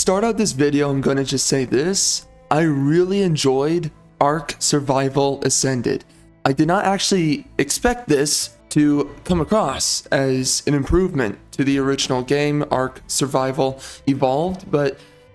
start out this video, I'm going to just say this. I really enjoyed Ark Survival Ascended. I did not actually expect this to come across as an improvement to the original game, Ark Survival Evolved,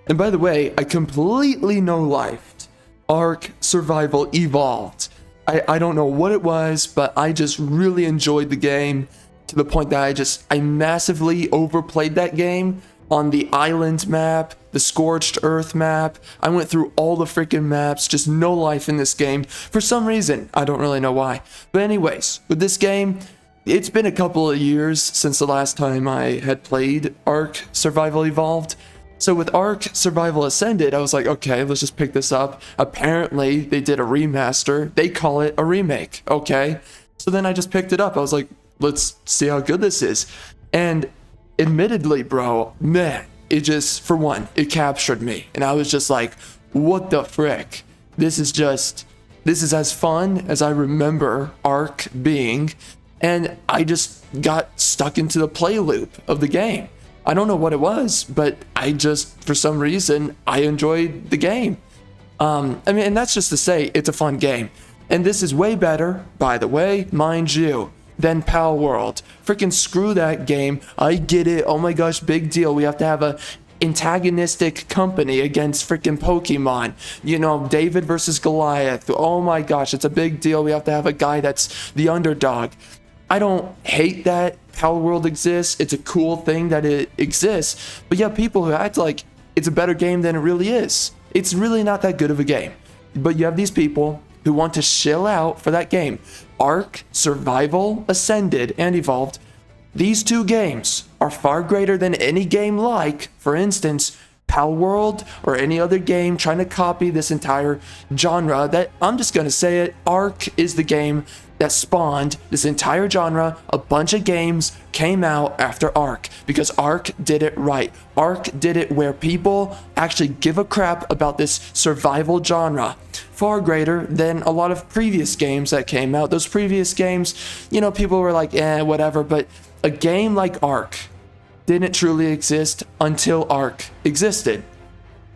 and by the way, I completely no-lifed Ark Survival Evolved. I don't know what it was, but I just really enjoyed the game to the point that I massively overplayed that game on the island map, the Scorched Earth map. I went through all the freaking maps, just no life in this game for some reason. I don't really know why. But anyways, with this game, it's been a couple of years since the last time I had played Ark Survival Evolved. So with Ark Survival Ascended, I was like, okay, let's just pick this up. Apparently, they did a remaster. They call it a remake, okay? So then I just picked it up. I was like, let's see how good this is. And admittedly, bro, man, it just, for one, it captured me. And I was just like, what the frick? This is as fun as I remember Ark being. And I just got stuck into the play loop of the game. I don't know what it was, but for some reason, I enjoyed the game. And that's just to say, it's a fun game. And this is way better, by the way, mind you, than Pal World. Freaking screw that game. I get it. Oh my gosh, big deal. We have to have a antagonistic company against freaking Pokemon. You know, David versus Goliath. Oh my gosh, it's a big deal. We have to have a guy that's the underdog. I don't hate that Pal World exists. It's a cool thing that it exists. But yeah, people who act like it's a better game than it really is. It's really not that good of a game. But you have these people who want to shill out for that game. Ark Survival Ascended and Evolved. These two games are far greater than any game like, for instance, Pal World or any other game trying to copy this entire genre. That I'm just going to say it, Ark is the game that spawned this entire genre. A bunch of games came out after Ark because Ark did it right. Ark did it where people actually give a crap about this survival genre. Far greater than a lot of previous games that came out. Those previous games, you know, people were like, whatever. But a game like Ark didn't truly exist until Ark existed.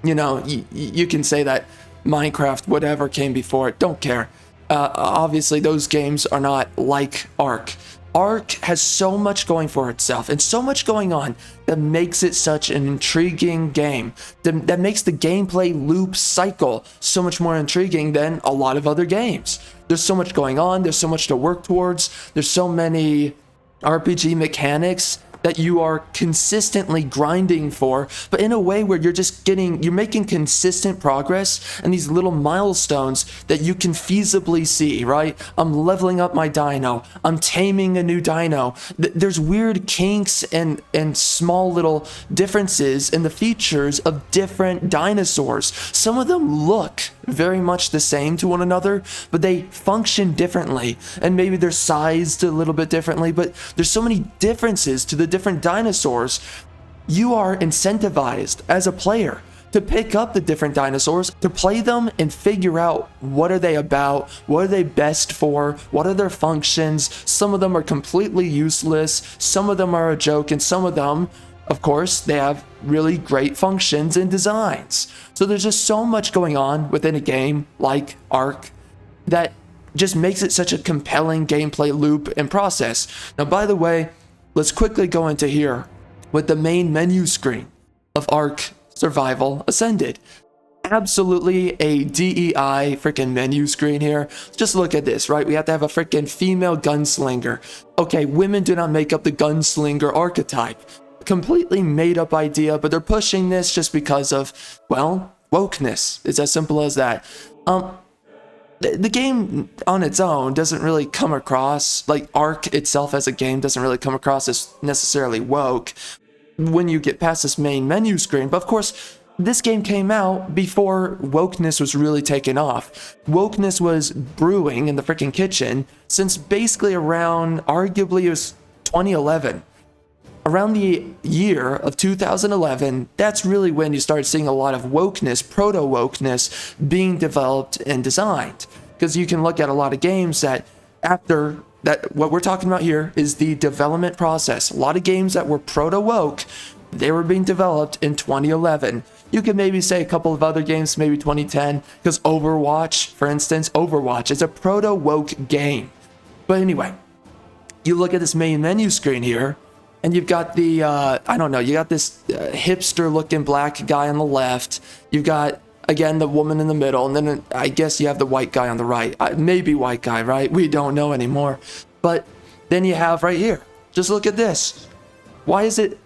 You know, you can say that Minecraft, whatever came before it, don't care. Obviously, those games are not like Ark. Ark has so much going for itself and so much going on that makes it such an intriguing game, that makes the gameplay loop cycle so much more intriguing than a lot of other games. There's so much going on, there's so much to work towards, there's so many RPG mechanics that you are consistently grinding for, but in a way where you're making consistent progress and these little milestones that you can feasibly see, right? I'm leveling up my dino. I'm taming a new dino. There's weird kinks and small little differences in the features of different dinosaurs. Some of them look very much the same to one another, but they function differently, and maybe they're sized a little bit differently, but there's so many differences to the different dinosaurs. You are incentivized as a player to pick up the different dinosaurs, to play them and figure out what are they about, what are they best for, what are their functions. Some of them are completely useless, some of them are a joke, and some of them, of course, they have really great functions and designs. So there's just so much going on within a game like Ark that just makes it such a compelling gameplay loop and process. Now, by the way, let's quickly go into here with the main menu screen of Ark Survival Ascended. Absolutely a DEI freaking menu screen here. Just look at this, right? We have to have a freaking female gunslinger. Okay, women do not make up the gunslinger archetype. Completely made up idea, but they're pushing this just because of, well, wokeness. It's as simple as that. The game on its own doesn't really come across, like Ark itself as a game doesn't really come across as necessarily woke when you get past this main menu screen. But of course, this game came out before wokeness was really taken off. Wokeness was brewing in the freaking kitchen since basically around, arguably it was 2011. Around the year of 2011, that's really when you started seeing a lot of wokeness, proto-wokeness, being developed and designed. Because you can look at a lot of games that after that, what we're talking about here is the development process. A lot of games that were proto-woke they were being developed in 2011. You could maybe say a couple of other games, maybe 2010, because Overwatch, for instance, Overwatch is a proto-woke game. But anyway, you look at this main menu screen here, and you've got the, I don't know, you got this hipster-looking black guy on the left. You've got, again, the woman in the middle, and then I guess you have the white guy on the right. Maybe white guy, right? We don't know anymore. But then you have right here, just look at this. Why is it,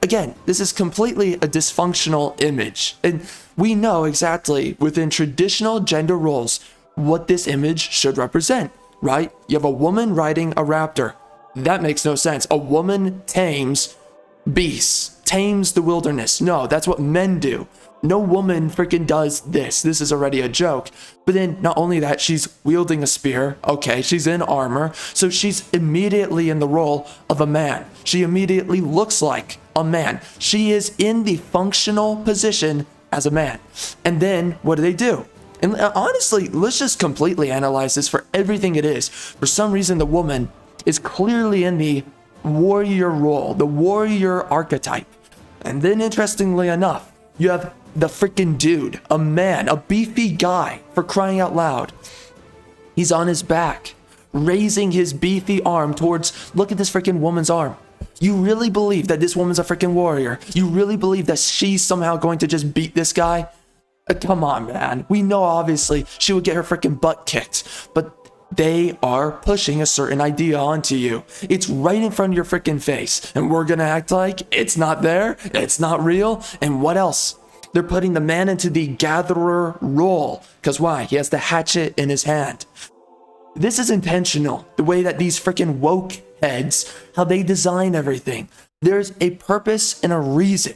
again, this is completely a dysfunctional image. And we know exactly within traditional gender roles what this image should represent, right? You have a woman riding a raptor. That makes no sense. A woman tames beasts, tames the wilderness. No, that's what men do. No woman freaking does this. This is already a joke. But then not only that, she's wielding a spear. Okay, she's in armor. So she's immediately in the role of a man. She immediately looks like a man. She is in the functional position as a man. And then what do? And honestly, let's just completely analyze this for everything it is. For some reason, the woman is clearly in the warrior role, the warrior archetype. And then interestingly enough, you have the freaking dude, a man, a beefy guy, for crying out loud. He's on his back, raising his beefy arm towards, look at this freaking woman's arm. You really believe that this woman's a freaking warrior? You really believe that she's somehow going to just beat this guy? Come on, man. We know obviously she would get her freaking butt kicked, but they are pushing a certain idea onto you. It's right in front of your freaking face, and we're gonna act like it's not there, it's not real, and what else? They're putting the man into the gatherer role. Because why? He has the hatchet in his hand. This is intentional. The way that these freaking woke heads, how they design everything. There's a purpose and a reason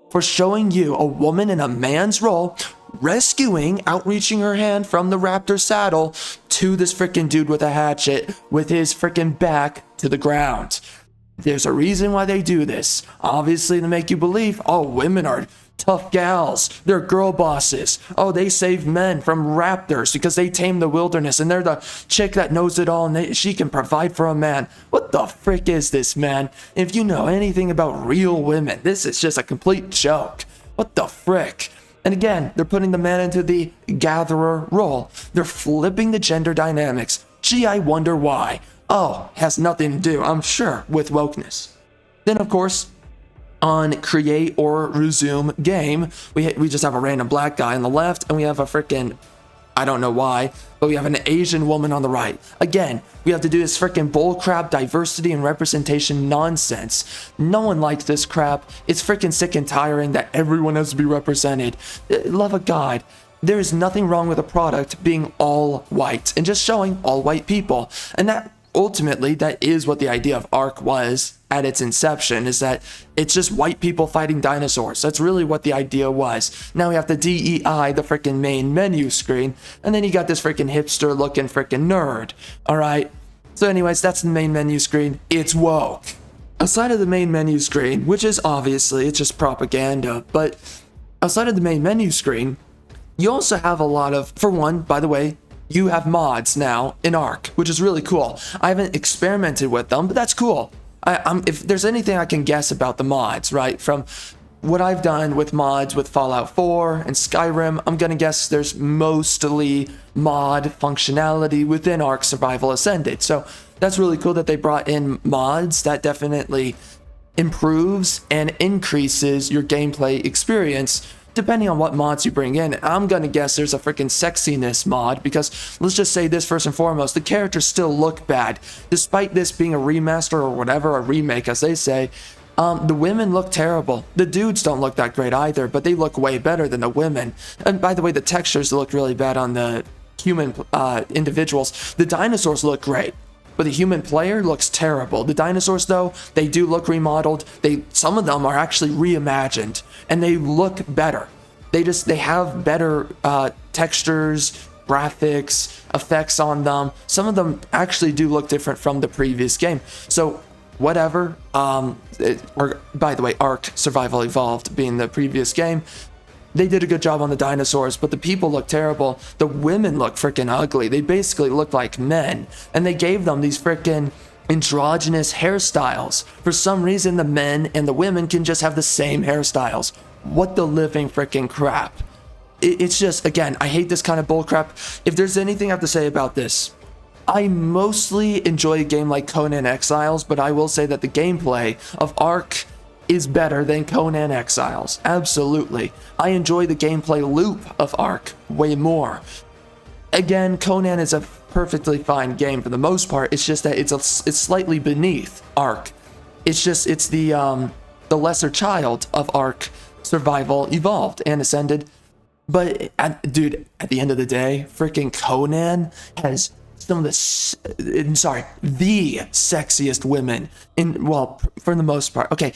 for showing you a woman in a man's role, rescuing, outreaching her hand from the raptor saddle to this freaking dude with a hatchet with his freaking back to the ground. There's a reason why they do this. Obviously to make you believe, oh, women are tough gals. They're girl bosses. Oh, they save men from raptors because they tame the wilderness and they're the chick that knows it all and she can provide for a man. What the frick is this, man? If you know anything about real women, this is just a complete joke. What the frick? And again, they're putting the man into the gatherer role. They're flipping the gender dynamics. Gee, I wonder why. Oh, has nothing to do, I'm sure, with wokeness. Then, of course, on create or resume game, we just have a random black guy on the left, and we have a freaking, I don't know why, but we have an Asian woman on the right. Again, we have to do this freaking bullcrap diversity and representation nonsense. No one likes this crap. It's freaking sick and tiring that everyone has to be represented. Love of God. There is nothing wrong with a product being all white and just showing all white people. And that ultimately, that is what the idea of Ark was at its inception, is that it's just white people fighting dinosaurs. That's really what the idea was. Now we have the DEI, the freaking main menu screen, and then you got this freaking hipster looking freaking nerd. All right. So anyways, that's the main menu screen. It's woke. Outside of the main menu screen, which is obviously, it's just propaganda, but outside of the main menu screen, you also have a lot of, for one, by the way, you have mods now in Ark, which is really cool. I haven't experimented with them, but that's cool. If there's anything I can guess about the mods, right, from what I've done with mods with Fallout 4 and Skyrim, I'm gonna guess there's mostly mod functionality within Ark Survival Ascended. So that's really cool that they brought in mods. That definitely improves and increases your gameplay experience depending on what mods you bring in. I'm gonna guess there's a freaking sexiness mod, because let's just say this first and foremost, the characters still look bad. Despite this being a remaster or whatever, a remake as they say, the women look terrible. The dudes don't look that great either, but they look way better than the women. And by the way, the textures look really bad on the human individuals. The dinosaurs look great, but the human player looks terrible. The dinosaurs, though, they do look remodeled. Some of them are actually reimagined, and they look better. They have better textures, graphics, effects on them. Some of them actually do look different from the previous game. So whatever, or by the way, Ark Survival Evolved being the previous game, they did a good job on the dinosaurs, but the people look terrible. The women look freaking ugly. They basically look like men, and they gave them these freaking androgynous hairstyles. For some reason, the men and the women can just have the same hairstyles. What the living freaking crap. It's just, again, I hate this kind of bullcrap. If there's anything I have to say about this, I mostly enjoy a game like Conan Exiles, but I will say that the gameplay of Ark is better than Conan Exiles. Absolutely. I enjoy the gameplay loop of Ark way more. Again, Conan is a perfectly fine game for the most part. It's just that it's slightly beneath Ark. It's the lesser child of Ark Survival Evolved and Ascended. But dude, at the end of the day, freaking Conan has some of the sexiest women for the most part. Okay,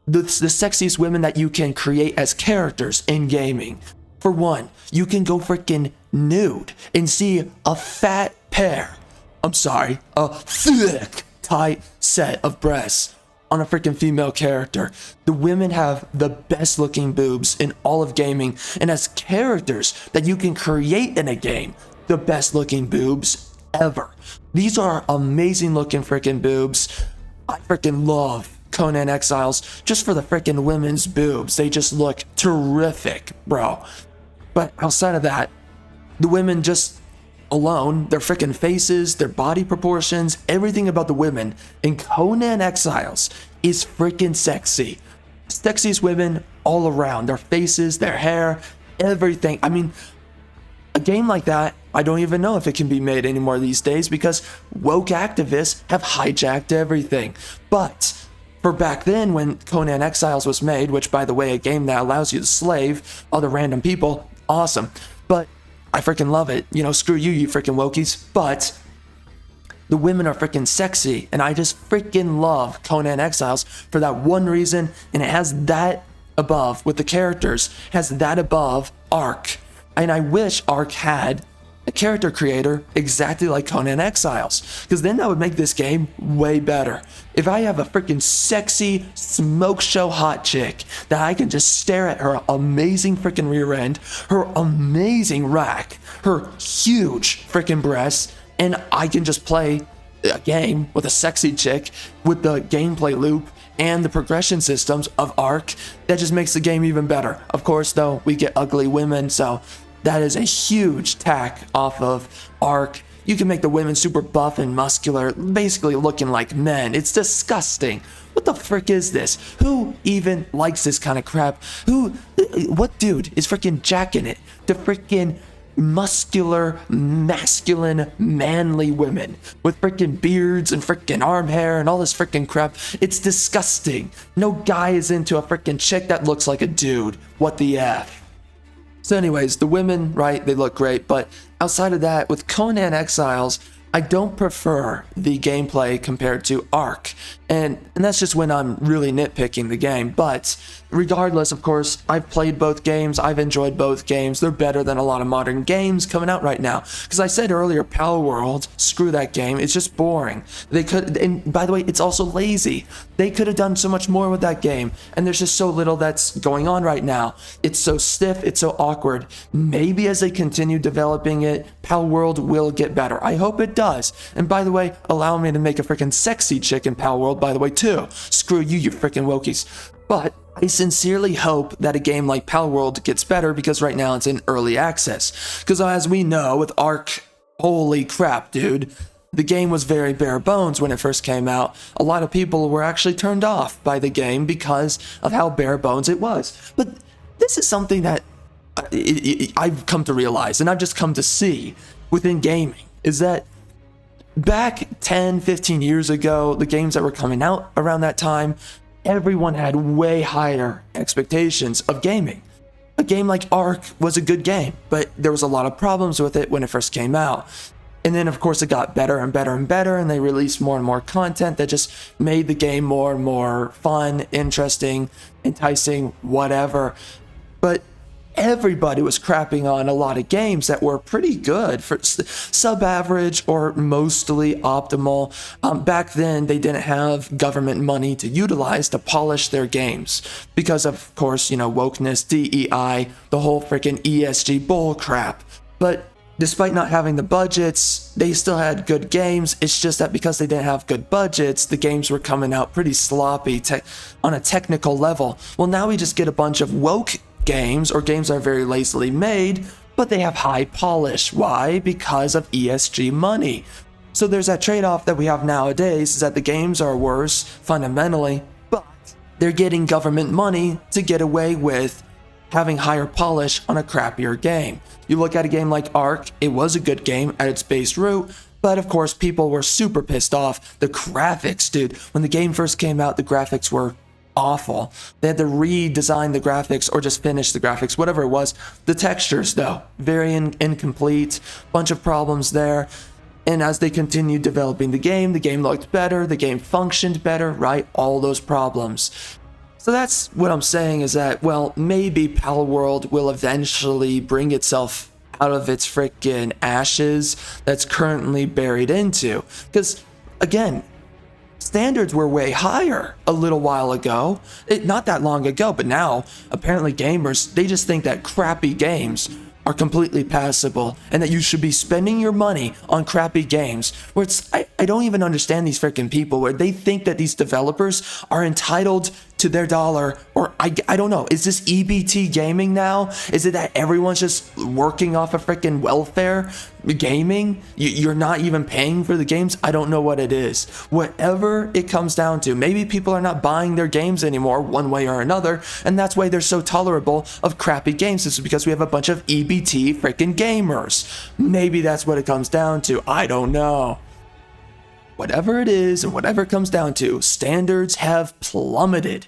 the sexiest women that you can create as characters in gaming. For one, you can go freaking nude and see a fat pair. A thick, tight set of breasts on a freaking female character. The women have the best looking boobs in all of gaming, and as characters that you can create in a game, the best looking boobs ever. These are amazing looking freaking boobs. I freaking love Conan Exiles just for the freaking women's boobs. They just look terrific, bro. But outside of that, the women just alone, their freaking faces, their body proportions, everything about the women in Conan Exiles is freaking sexy. Sexiest women all around, their faces, their hair, everything. I mean, a game like that, I don't even know if it can be made anymore these days because woke activists have hijacked everything. But for back then when Conan Exiles was made, which by the way, a game that allows you to slave other random people, awesome. But I freaking love it. You know, screw you, you freaking wokies. But the women are freaking sexy, and I just freaking love Conan Exiles for that one reason, and it has that above with the characters, has that above Ark. And I wish Ark had a character creator exactly like Conan Exiles, because then that would make this game way better. If I have a freaking sexy smoke show hot chick that I can just stare at her amazing freaking rear end, her amazing rack, her huge freaking breasts, and I can just play a game with a sexy chick with the gameplay loop and the progression systems of Ark, that just makes the game even better. Of course, though, we get ugly women, so that is a huge tack off of Ark. You can make the women super buff and muscular, basically looking like men. It's disgusting. What the frick is this? Who even likes this kind of crap? What dude is freaking jacking it to freaking muscular, masculine, manly women with freaking beards and freaking arm hair and all this freaking crap? It's disgusting. No guy is into a freaking chick that looks like a dude. What the F? So anyways, the women, right, they look great, but outside of that, with Conan Exiles, I don't prefer the gameplay compared to Ark, and that's just when I'm really nitpicking the game. But regardless, of course, I've played both games, I've enjoyed both games. They're better than a lot of modern games coming out right now. Because I said earlier, Pal World, screw that game, it's just boring. They could, and by the way, it's also lazy. They could have done so much more with that game, and there's just so little that's going on right now. It's so stiff, it's so awkward. Maybe as they continue developing it, Pal World will get better. I hope it does. And by the way, allow me to make a freaking sexy chick in Pal World, by the way, too. Screw you, you freaking wokies. But I sincerely hope that a game like Pal World gets better, because right now it's in early access. Because as we know with Ark, holy crap, dude, the game was very bare bones when it first came out. A lot of people were actually turned off by the game because of how bare bones it was. But this is something that I've come to realize, and I've just come to see within gaming, is that back 10, 15 years ago, the games that were coming out around that time, everyone had way higher expectations of gaming. A game like Ark was a good game, but there was a lot of problems with it when it first came out. And then, of course, it got better and better and better, and they released more and more content that just made the game more and more fun, interesting, enticing, whatever. But everybody was crapping on a lot of games that were pretty good, for sub-average or mostly optimal. Back then, they didn't have government money to utilize to polish their games because, of course, you know, wokeness, DEI, the whole freaking ESG bull crap. But despite not having the budgets, they still had good games. It's just that because they didn't have good budgets, the games were coming out pretty sloppy on a technical level. Well, now we just get a bunch of woke games, or games that are very lazily made, but they have high polish. Why? Because of ESG money. So there's that trade-off that we have nowadays, is that the games are worse fundamentally, but they're getting government money to get away with having higher polish on a crappier game. You look at a game like Ark, it was a good game at its base root, but of course people were super pissed off. The graphics, dude, when the game first came out, the graphics were awful. They had to redesign the graphics or just finish the graphics, whatever it was. The textures, though, very incomplete, bunch of problems there. And as they continued developing the game looked better, the game functioned better, right? All those problems. So that's what I'm saying, is that, well, maybe Palworld will eventually bring itself out of its freaking ashes that's currently buried into. Because, again, standards were way higher a little while ago, not that long ago, but now apparently gamers, they just think that crappy games are completely passable and that you should be spending your money on crappy games, where it's, I don't even understand these freaking people where they think that these developers are entitled to their dollar, or I don't know, is this EBT gaming now? Is it that everyone's just working off of freaking welfare gaming? You're not even paying for the games? I don't know what it is. Whatever it comes down to, maybe people are not buying their games anymore one way or another, and that's why they're so tolerable of crappy games. This is because we have a bunch of EBT freaking gamers. Maybe that's what it comes down to. I don't know. Whatever it is and whatever it comes down to, standards have plummeted.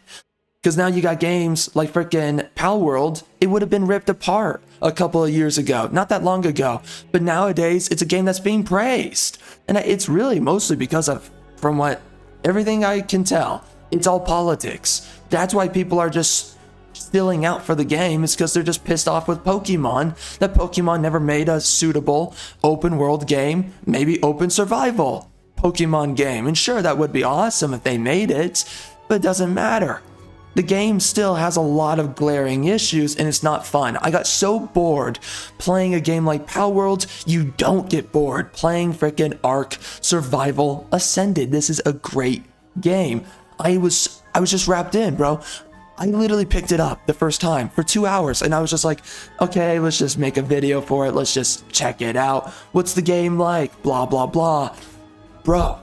Because now you got games like frickin' Palworld, it would have been ripped apart a couple of years ago, not that long ago. But nowadays, it's a game that's being praised. And it's really mostly because of, from what everything I can tell, it's all politics. That's why people are just spilling out for the game, is because they're just pissed off with Pokemon, that Pokemon never made a suitable open world game, maybe open survival Pokemon game. And sure, that would be awesome if they made it, but it doesn't matter. The game still has a lot of glaring issues and it's not fun. I got so bored playing a game like Palworld. You don't get bored playing frickin' Ark Survival Ascended. This is a great game. I was just wrapped in, bro. I literally picked it up the first time for 2 hours and I was just like, okay, let's just make a video for it. Let's just check it out. What's the game like? Blah, blah, blah. Bro,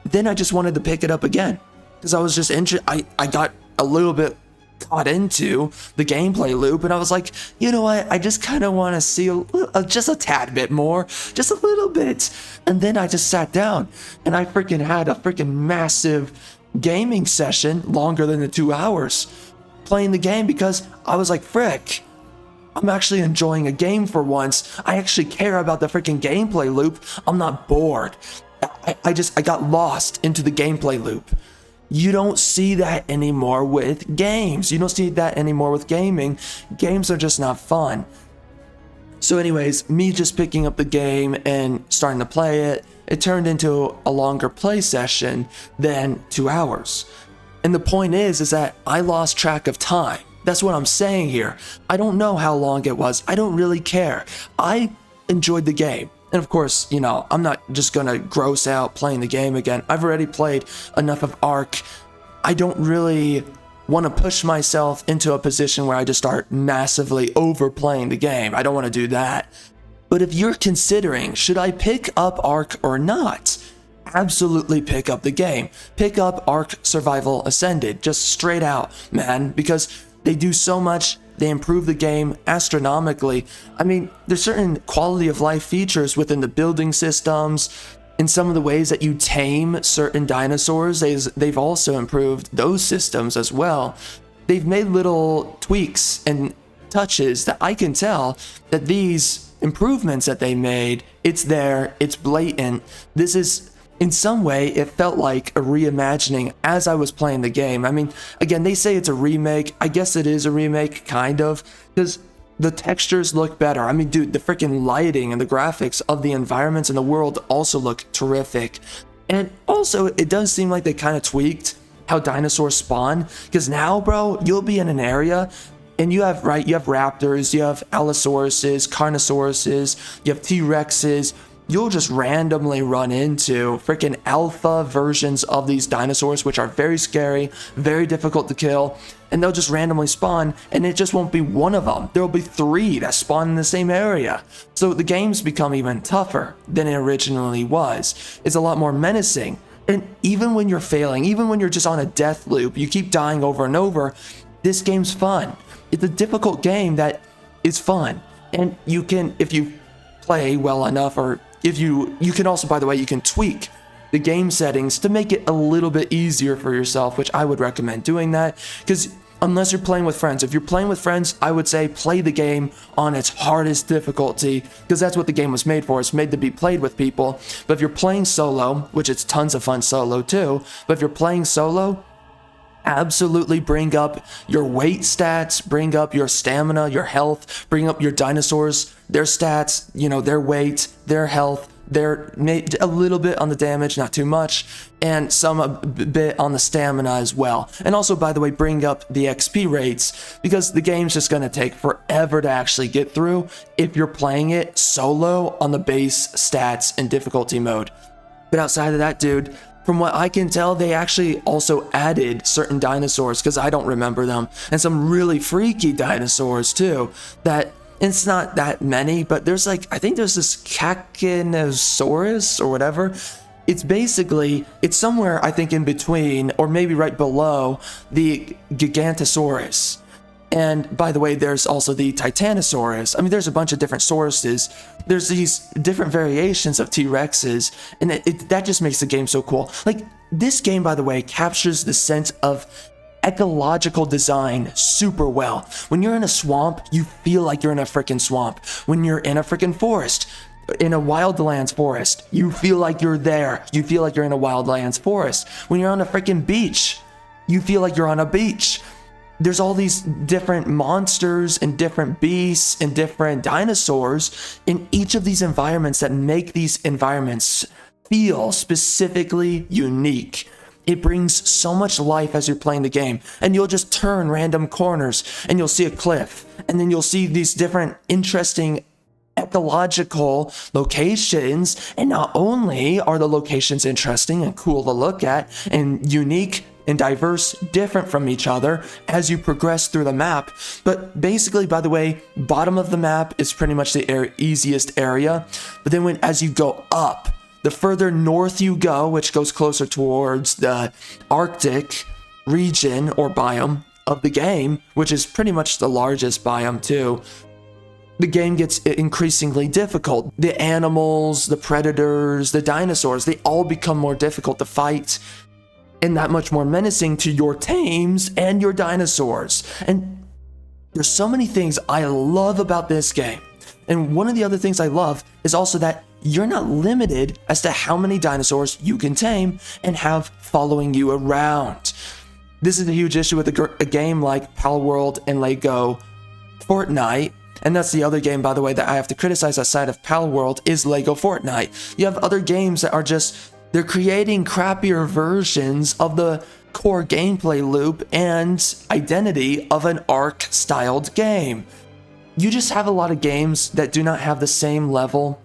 then I just wanted to pick it up again because I was just I got a little bit caught into the gameplay loop and I was like, you know what, I just kind of want to see just a tad bit more, just a little bit. And then I just sat down and I freaking had a freaking massive gaming session, longer than the 2 hours, playing the game because I was like, frick, I'm actually enjoying a game for once. I actually care about the freaking gameplay loop. I'm not bored. I got lost into the gameplay loop. You don't see that anymore with games. You don't see that anymore with gaming. Games are just not fun. So anyways, me just picking up the game and starting to play it, it turned into a longer play session than 2 hours. And the point is that I lost track of time. That's what I'm saying here. I don't know how long it was. I don't really care. I enjoyed the game. And of course, you know, I'm not just gonna gross out playing the game again. I've already played enough of Ark. I don't really want to push myself into a position where I just start massively overplaying the game. I don't want to do that. But if you're considering, should I pick up Ark or not? Absolutely pick up the game. Pick up Ark Survival Ascended, just straight out, man, because they do so much. They improve the game astronomically. I mean, there's certain quality of life features within the building systems, in some of the ways that you tame certain dinosaurs. They've also improved those systems as well. They've made little tweaks and touches that I can tell that these improvements that they made, it's there, it's blatant. This is, in some way, it felt like a reimagining as I was playing the game. I mean, again, they say it's a remake. I guess it is a remake, kind of, because the textures look better. I mean, dude, the freaking lighting and the graphics of the environments in the world also look terrific. And also, it does seem like they kind of tweaked how dinosaurs spawn, because now, bro, you'll be in an area And you have, right, you have raptors, you have allosauruses, carnosauruses, you have T-Rexes. You'll just randomly run into freaking alpha versions of these dinosaurs, which are very scary, very difficult to kill, and they'll just randomly spawn, and it just won't be one of them. There'll be 3 that spawn in the same area. So the game's become even tougher than it originally was. It's a lot more menacing. And even when you're failing, even when you're just on a death loop, you keep dying over and over, this game's fun. It's a difficult game that is fun. And you can, if you play well enough, or if you can also, by the way, you can tweak the game settings to make it a little bit easier for yourself, which I would recommend doing that, because unless you're playing with friends, if you're playing with friends, I would say play the game on its hardest difficulty, because that's what the game was made for. It's made to be played with people. But if you're playing solo, which it's tons of fun solo too, but if you're playing solo, absolutely bring up your weight stats, bring up your stamina, your health, bring up your dinosaurs, their stats, you know, their weight, their health, their a little bit on the damage, not too much, and some a bit on the stamina as well. And also, by the way, bring up the XP rates, because the game's just going to take forever to actually get through if you're playing it solo on the base stats and difficulty mode. But outside of that, dude, from what I can tell, they actually also added certain dinosaurs, because I don't remember them, and some really freaky dinosaurs too, that it's not that many, but there's like, I think there's this Cacanosaurus or whatever. It's somewhere, I think, in between, or maybe right below the Gigantosaurus. And by the way, there's also the Titanosaurus. I mean, there's a bunch of different sauruses. There's these different variations of T-Rexes, and that just makes the game so cool. Like, this game, by the way, captures the sense of ecological design super well. When you're in a swamp, you feel like you're in a freaking swamp. When you're in a freaking forest, in a wildlands forest, you feel like you're there. You feel like you're in a wildlands forest. When you're on a freaking beach, you feel like you're on a beach. There's all these different monsters and different beasts and different dinosaurs in each of these environments that make these environments feel specifically unique. It brings so much life as you're playing the game, and you'll just turn random corners and you'll see a cliff, and then you'll see these different interesting ecological locations. And not only are the locations interesting and cool to look at and unique and diverse, different from each other as you progress through the map, but basically, by the way, bottom of the map is pretty much the easiest area. But then as you go up, the further north you go, which goes closer towards the Arctic region or biome of the game, which is pretty much the largest biome too, the game gets increasingly difficult. The animals, the predators, the dinosaurs, they all become more difficult to fight, and that much more menacing to your tames and your dinosaurs. And there's so many things I love about this game. And one of the other things I love is also that you're not limited as to how many dinosaurs you can tame and have following you around. This is a huge issue with a game like Palworld and Lego Fortnite. And that's the other game, by the way, that I have to criticize outside of Palworld is Lego Fortnite. You have other games that are just, they're creating crappier versions of the core gameplay loop and identity of an Ark-styled game. You just have a lot of games that do not have the same level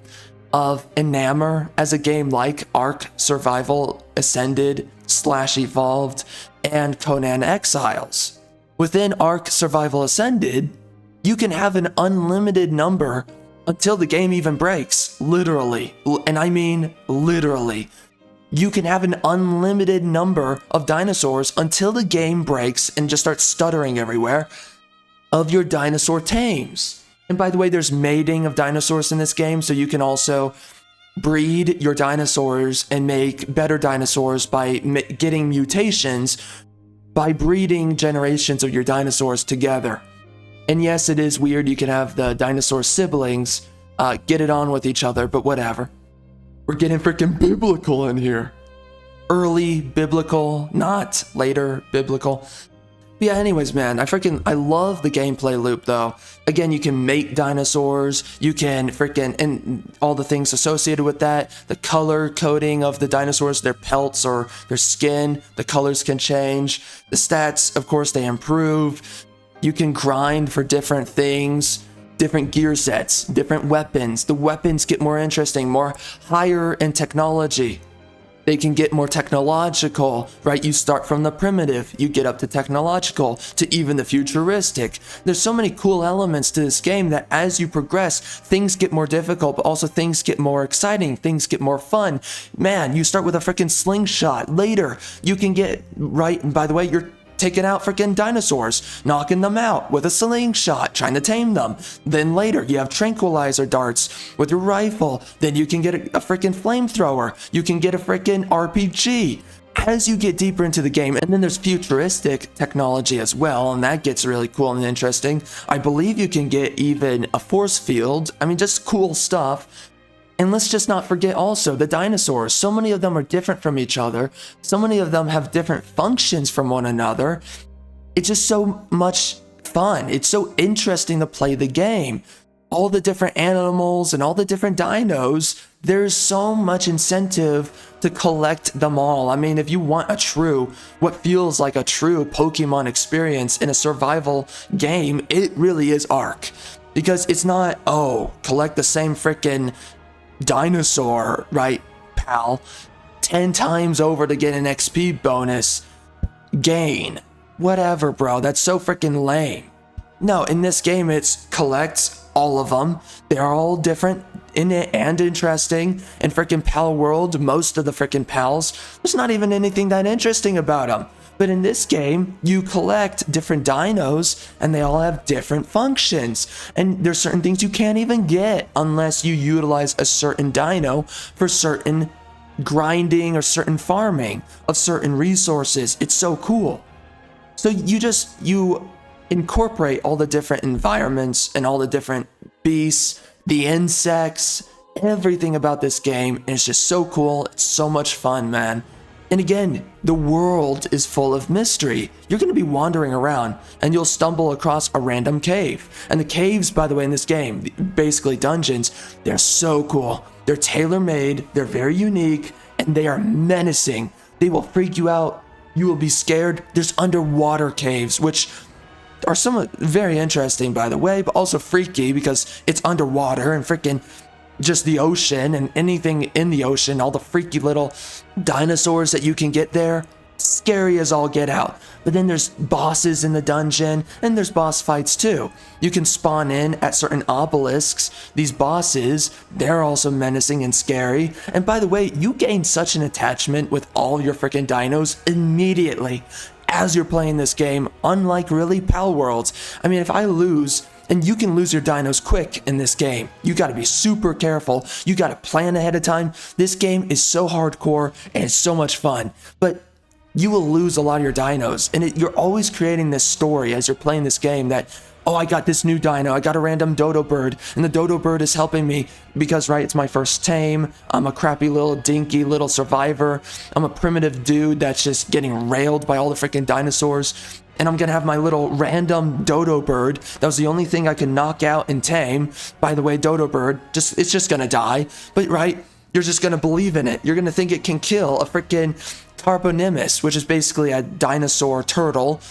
of enamor as a game like Ark Survival Ascended / Evolved and Conan Exiles. Within Ark Survival Ascended, you can have an unlimited number until the game even breaks, literally. And I mean literally. You can have an unlimited number of dinosaurs until the game breaks and just starts stuttering everywhere of your dinosaur tames. And by the way, there's mating of dinosaurs in this game, so you can also breed your dinosaurs and make better dinosaurs by getting mutations by breeding generations of your dinosaurs together. And yes, it is weird, you can have the dinosaur siblings get it on with each other, but whatever. We're getting freaking biblical in here. Early biblical, not later biblical. But yeah, anyways, man, I love the gameplay loop, though. Again, you can mate dinosaurs, you can and all the things associated with that. The color coding of the dinosaurs, their pelts or their skin, the colors can change. The stats, of course, they improve. You can grind for different things, different gear sets, different weapons. The weapons get more interesting, more higher in technology. They can get more technological, right? You start from the primitive, you get up to technological, to even the futuristic. There's so many cool elements to this game that as you progress, things get more difficult, but also things get more exciting, things get more fun. Man, you start with a freaking slingshot. Later, you can get, right, and by the way, you're taking out freaking dinosaurs, knocking them out with a slingshot, trying to tame them. Then later, you have tranquilizer darts with your rifle. Then you can get a freaking flamethrower. You can get a freaking RPG. As you get deeper into the game, and then there's futuristic technology as well, and that gets really cool and interesting. I believe you can get even a force field. I mean, just cool stuff. And let's just not forget also the dinosaurs. So many of them are different from each other. So many of them have different functions from one another. It's just so much fun. It's so interesting to play the game. All the different animals and all the different dinos, there's so much incentive to collect them all. I mean, if you want what feels like a true Pokemon experience in a survival game, it really is Ark. Because it's not, oh, collect the same freaking dinosaur, right, pal, 10 times over to get an XP bonus gain. Whatever, bro, that's so freaking lame. No, in this game, it's collect all of them. They're all different in it and interesting. In freaking Pal World, most of the freaking pals, there's not even anything that interesting about them. But in this game, you collect different dinos and they all have different functions. And there's certain things you can't even get unless you utilize a certain dino for certain grinding or certain farming of certain resources. It's so cool. So you incorporate all the different environments and all the different beasts, the insects, everything about this game. And it's just so cool. It's so much fun, man. And again, the world is full of mystery. You're going to be wandering around and you'll stumble across a random cave. And the caves, by the way, in this game, basically dungeons, they're so cool. They're tailor-made, they're very unique, and they are menacing. They will freak you out. You will be scared. There's underwater caves, which are somewhat very interesting, by the way, but also freaky because it's underwater and freaking just the ocean and anything in the ocean, all the freaky little dinosaurs that you can get there, scary as all get out. But then there's bosses in the dungeon and there's boss fights too. You can spawn in at certain obelisks. These bosses, they're also menacing and scary. And by the way, you gain such an attachment with all your freaking dinos immediately as you're playing this game, unlike really Pal Worlds. I mean, if I lose, and you can lose your dinos quick in this game. You gotta be super careful. You gotta plan ahead of time. This game is so hardcore and it's so much fun. But you will lose a lot of your dinos. And you're always creating this story as you're playing this game that, oh, I got this new dino. I got a random dodo bird. And the dodo bird is helping me because, right, it's my first tame. I'm a crappy little dinky little survivor. I'm a primitive dude that's just getting railed by all the freaking dinosaurs. And I'm gonna have my little random dodo bird. That was the only thing I could knock out and tame. By the way, dodo bird, it's just gonna die. But right, you're just gonna believe in it. You're gonna think it can kill a freaking Carbonimus, which is basically a dinosaur turtle.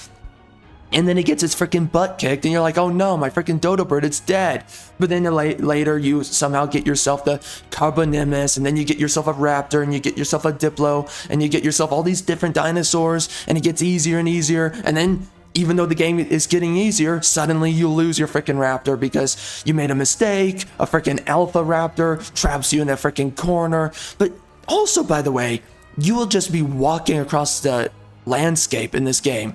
And then it gets its freaking butt kicked, and you're like, oh no, my freaking dodo bird, it's dead. But then later, you somehow get yourself the Carbonimus, and then you get yourself a raptor, and you get yourself a Diplo, and you get yourself all these different dinosaurs, and it gets easier and easier. And then, even though the game is getting easier, suddenly you lose your freaking raptor because you made a mistake. A freaking alpha raptor traps you in that freaking corner. But also, by the way, you will just be walking across the landscape in this game,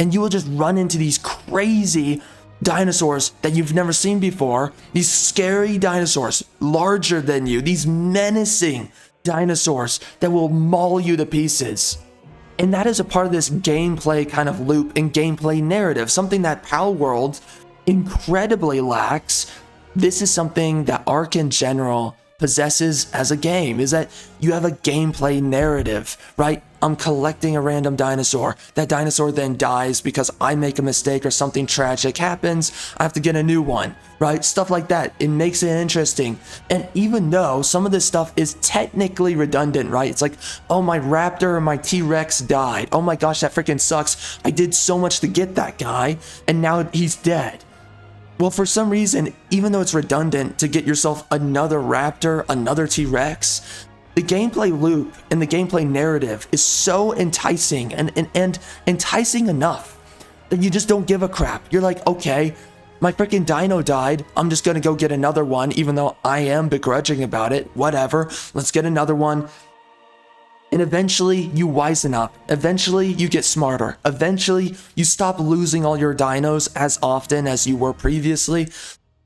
and you will just run into these crazy dinosaurs that you've never seen before. These scary dinosaurs, larger than you, these menacing dinosaurs that will maul you to pieces. And that is a part of this gameplay kind of loop and gameplay narrative, something that Pal World incredibly lacks. This is something that Ark in general possesses as a game, is that you have a gameplay narrative, right? I'm collecting a random dinosaur. That dinosaur then dies because I make a mistake or something tragic happens. I have to get a new one, right? right? Stuff like that. It makes it interesting. And even though some of this stuff is technically redundant, right? It's like, oh, my raptor or my T-Rex died. Oh my gosh, that freaking sucks. I did so much to get that guy, and now he's dead. Well, for some reason, even though it's redundant to get yourself another raptor, another T-Rex, the gameplay loop and the gameplay narrative is so enticing and enticing enough that you just don't give a crap. You're like, okay, my freaking dino died. I'm just going to go get another one, even though I am begrudging about it. Whatever. Let's get another one. And eventually you wisen up. Eventually you get smarter. Eventually you stop losing all your dinos as often as you were previously.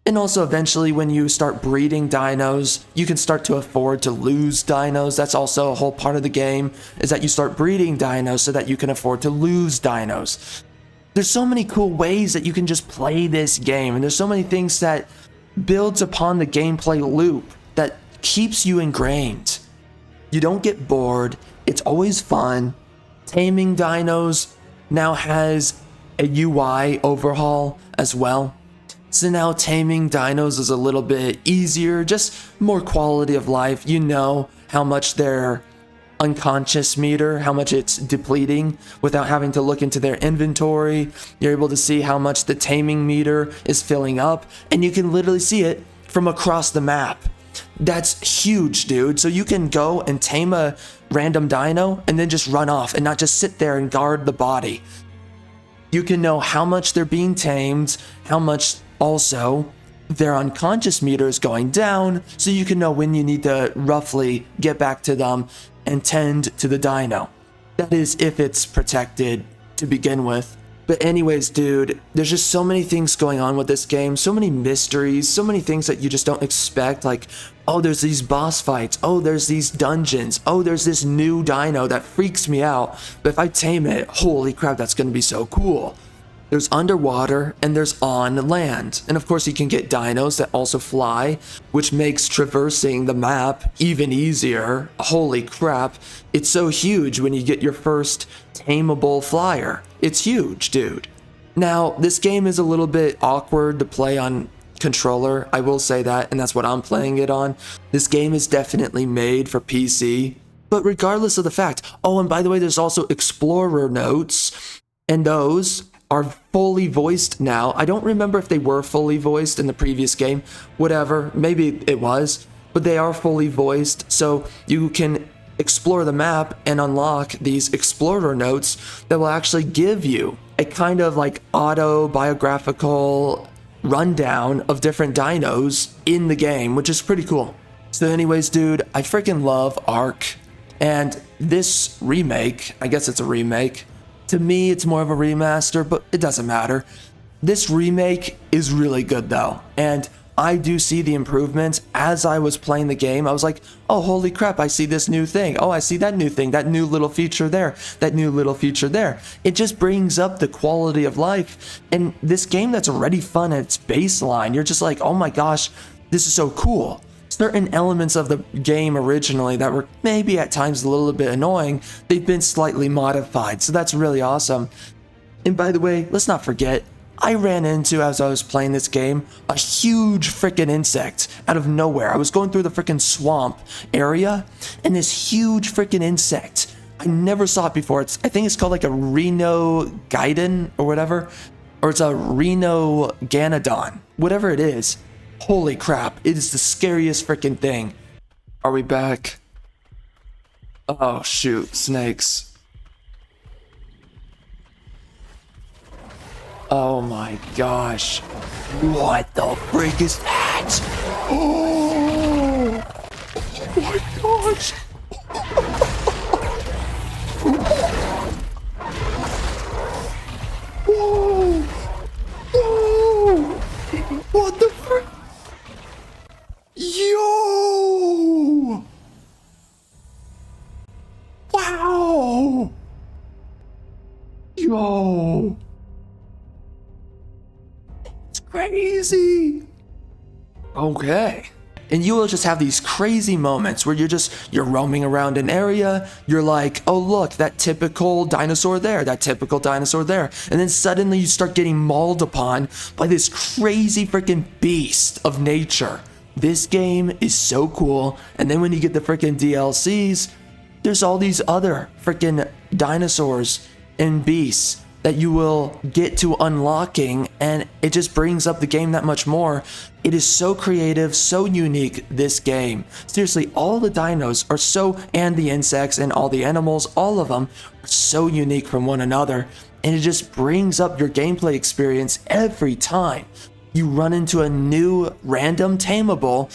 And also eventually when you start breeding dinos, you can start to afford to lose dinos. That's also a whole part of the game, is that you start breeding dinos so that you can afford to lose dinos. There's so many cool ways that you can just play this game, and there's so many things that builds upon the gameplay loop that keeps you ingrained. You don't get bored. It's always fun. Taming dinos now has a UI overhaul as well. So now taming dinos is a little bit easier, just more quality of life. You know how much their unconscious meter, how much it's depleting without having to look into their inventory. You're able to see how much the taming meter is filling up, and you can literally see it from across the map. That's huge, dude. So you can go and tame a random dino and then just run off and not just sit there and guard the body. You can know how much they're being tamed, how much also their unconscious meter is going down, so you can know when you need to roughly get back to them and tend to the dino. That is if it's protected to begin with. But anyways, dude, there's just so many things going on with this game, so many mysteries, so many things that you just don't expect, like, oh, there's these boss fights, oh, there's these dungeons, oh, there's this new dino that freaks me out, but if I tame it, holy crap, that's gonna be so cool. There's underwater and there's on land. And of course you can get dinos that also fly, which makes traversing the map even easier. Holy crap. It's so huge when you get your first tameable flyer. It's huge, dude. Now, this game is a little bit awkward to play on controller. I will say that, and that's what I'm playing it on. This game is definitely made for PC. But regardless of the fact, oh, and by the way, there's also Explorer notes, and those are fully voiced now. I don't remember if they were fully voiced in the previous game. Whatever, maybe it was, but they are fully voiced, so you can explore the map and unlock these Explorer notes that will actually give you a kind of like autobiographical rundown of different dinos in the game, which is pretty cool. So anyways, dude, I freaking love Ark, and this remake, I guess it's a remake, to me, it's more of a remaster, but it doesn't matter. This remake is really good though, and I do see the improvements. As I was playing the game, I was like, oh, holy crap, I see this new thing. Oh, I see that new thing, that new little feature there, that new little feature there. It just brings up the quality of life. And this game that's already fun at its baseline, you're just like, oh my gosh, this is so cool. Certain elements of the game originally that were maybe at times a little bit annoying, they've been slightly modified, so that's really awesome. And by the way, let's not forget, I ran into, as I was playing this game, a huge freaking insect out of nowhere. I was going through the freaking swamp area, and this huge freaking insect, I never saw it before. I think it's called like a Rhinogaidon or whatever, or it's a Rhinoganodon, whatever it is. Holy crap, it is the scariest freaking thing. Are we back? Oh shoot, snakes. Oh my gosh. What the frick is that? Oh my gosh. Whoa. Whoa. What the frick? Yo! Wow! Yo! It's crazy! Okay. And you will just have these crazy moments where you're roaming around an area, you're like, oh look, that typical dinosaur there, that typical dinosaur there. And then suddenly you start getting mauled upon by this crazy freaking beast of nature. This game is so cool. And then when you get the freaking DLCs, there's all these other freaking dinosaurs and beasts that you will get to unlocking, and it just brings up the game that much more. It is so creative, so unique, this game. Seriously, all the dinos are so, and the insects and all the animals, all of them are so unique from one another, and it just brings up your gameplay experience every time you run into a new random tameable.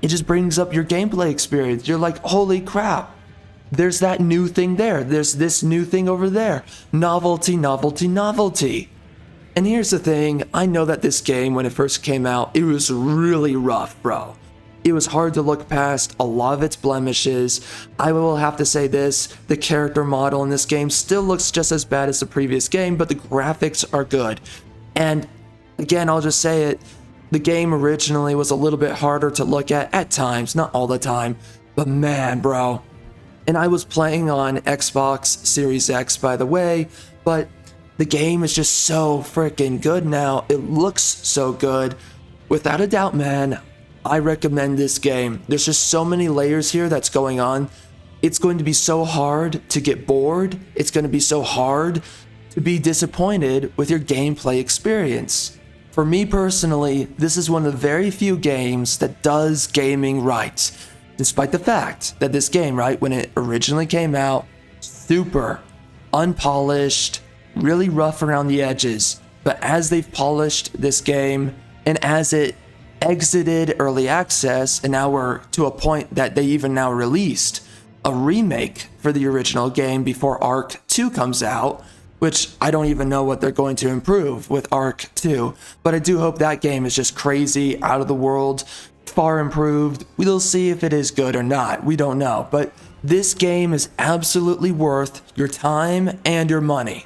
It just brings up your gameplay experience. You're like, holy crap. There's that new thing there. There's this new thing over there. Novelty, novelty, novelty. And here's the thing. I know that this game, when it first came out, it was really rough, bro. It was hard to look past a lot of its blemishes. I will have to say this. The character model in this game still looks just as bad as the previous game, but the graphics are good. And again, I'll just say it. The game originally was a little bit harder to look at times, not all the time. But man, bro. And I was playing on Xbox Series X, by the way, but the game is just so freaking good now. It looks so good. Without a doubt, man, I recommend this game. There's just so many layers here that's going on. It's going to be so hard to get bored. It's going to be so hard to be disappointed with your gameplay experience. For me personally, this is one of the very few games that does gaming right. Despite the fact that this game, right, when it originally came out, super unpolished, really rough around the edges. But as they've polished this game, and as it exited early access, and now we're to a point that they even now released a remake for the original game before Ark 2 comes out, which I don't even know what they're going to improve with Ark 2. But I do hope that game is just crazy, out of the world, far improved. We'll see if it is good or not. We don't know. But this game is absolutely worth your time and your money.